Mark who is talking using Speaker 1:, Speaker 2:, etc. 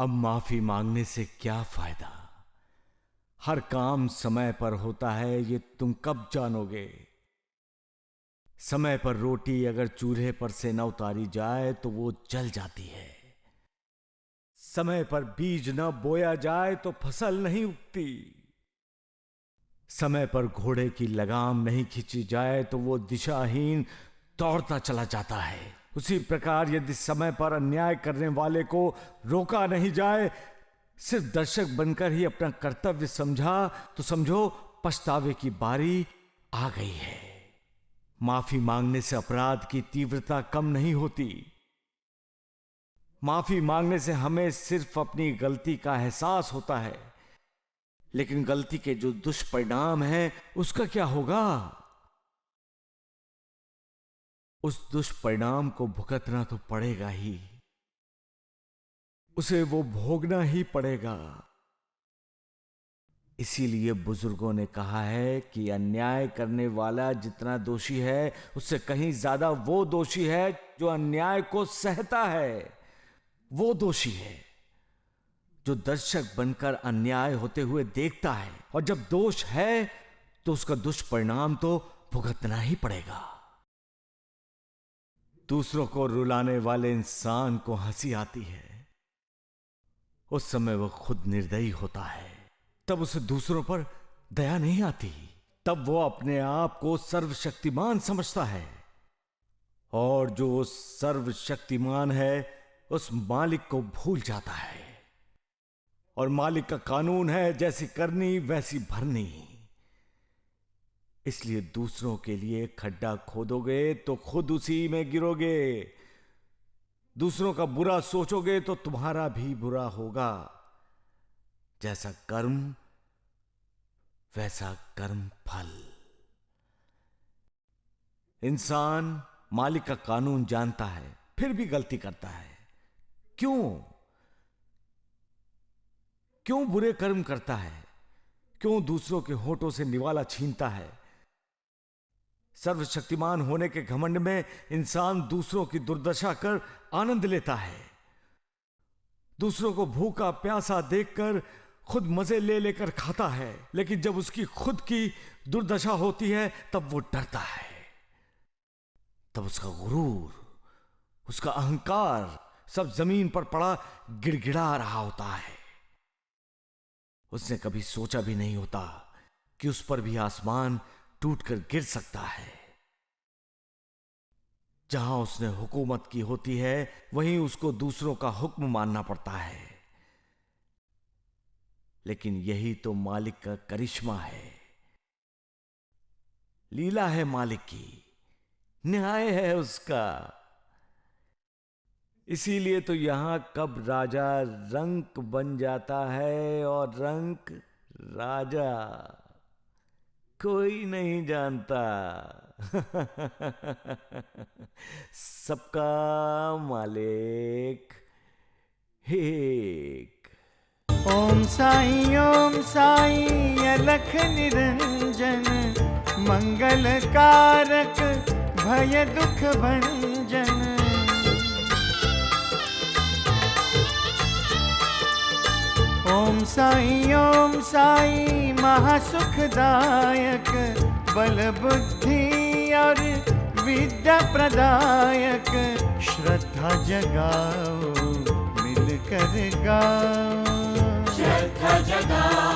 Speaker 1: अब माफी मांगने से क्या फायदा? हर काम समय पर होता है, ये तुम कब जानोगे? समय पर रोटी अगर चूल्हे पर से न उतारी जाए तो वो जल जाती है। समय पर बीज न बोया जाए तो फसल नहीं उगती। समय पर घोड़े की लगाम नहीं खींची जाए तो वो दिशाहीन दौड़ता चला जाता है। उसी प्रकार यदि समय पर अन्याय करने वाले को रोका नहीं जाए, सिर्फ दर्शक बनकर ही अपना कर्तव्य समझा, तो समझो पछतावे की बारी आ गई है। माफी मांगने से अपराध की तीव्रता कम नहीं होती। माफी मांगने से हमें सिर्फ अपनी गलती का एहसास होता है, लेकिन गलती के जो दुष्परिणाम हैं उसका क्या होगा? उस दुष्परिणाम को भुगतना तो पड़ेगा ही, उसे वो भोगना ही पड़ेगा। इसीलिए बुजुर्गों ने कहा है कि अन्याय करने वाला जितना दोषी है, उससे कहीं ज्यादा वो दोषी है जो अन्याय को सहता है। वो दोषी है जो दर्शक बनकर अन्याय होते हुए देखता है, और जब दोष है तो उसका दुष्परिणाम तो भुगतना ही पड़ेगा। दूसरों को रुलाने वाले इंसान को हंसी आती है, उस समय वह खुद निर्दयी होता है, तब उसे दूसरों पर दया नहीं आती। तब वो अपने आप को सर्वशक्तिमान समझता है, और जो सर्वशक्तिमान है उस मालिक को भूल जाता है। और मालिक का कानून है, जैसी करनी वैसी भरनी। इसलिए दूसरों के लिए खड्डा खोदोगे तो खुद उसी में गिरोगे। दूसरों का बुरा सोचोगे तो तुम्हारा भी बुरा होगा। जैसा कर्म वैसा कर्म फल। इंसान मालिक का कानून जानता है, फिर भी गलती करता है। क्यों बुरे कर्म करता है? क्यों दूसरों के होठों से निवाला छीनता है? सर्वशक्तिमान होने के घमंड में इंसान दूसरों की दुर्दशा कर आनंद लेता है। दूसरों को भूखा प्यासा देखकर खुद मजे ले लेकर खाता है, लेकिन जब उसकी खुद की दुर्दशा होती है तब वो डरता है। तब उसका गुरूर, उसका अहंकार सब जमीन पर पड़ा गिड़गिड़ा रहा होता है। उसने कभी सोचा भी नहीं होता कि उस पर भी आसमान टूटकर गिर सकता है। जहां उसने हुकूमत की होती है, वहीं उसको दूसरों का हुक्म मानना पड़ता है। लेकिन यही तो मालिक का करिश्मा है, लीला है मालिक की, न्याय है उसका। इसीलिए तो यहां कब राजा रंक बन जाता है और रंक राजा कोई नहीं जानता। सबका मालिक एक।
Speaker 2: ओम साई अलख निरंजन, मंगल कारक भय दुख भंजन। ओम साई महासुखदायक, बल बुद्धि और विद्या प्रदायक। श्रद्धा जगाओ मिलकर गाओ,
Speaker 3: श्रद्धा जगाओ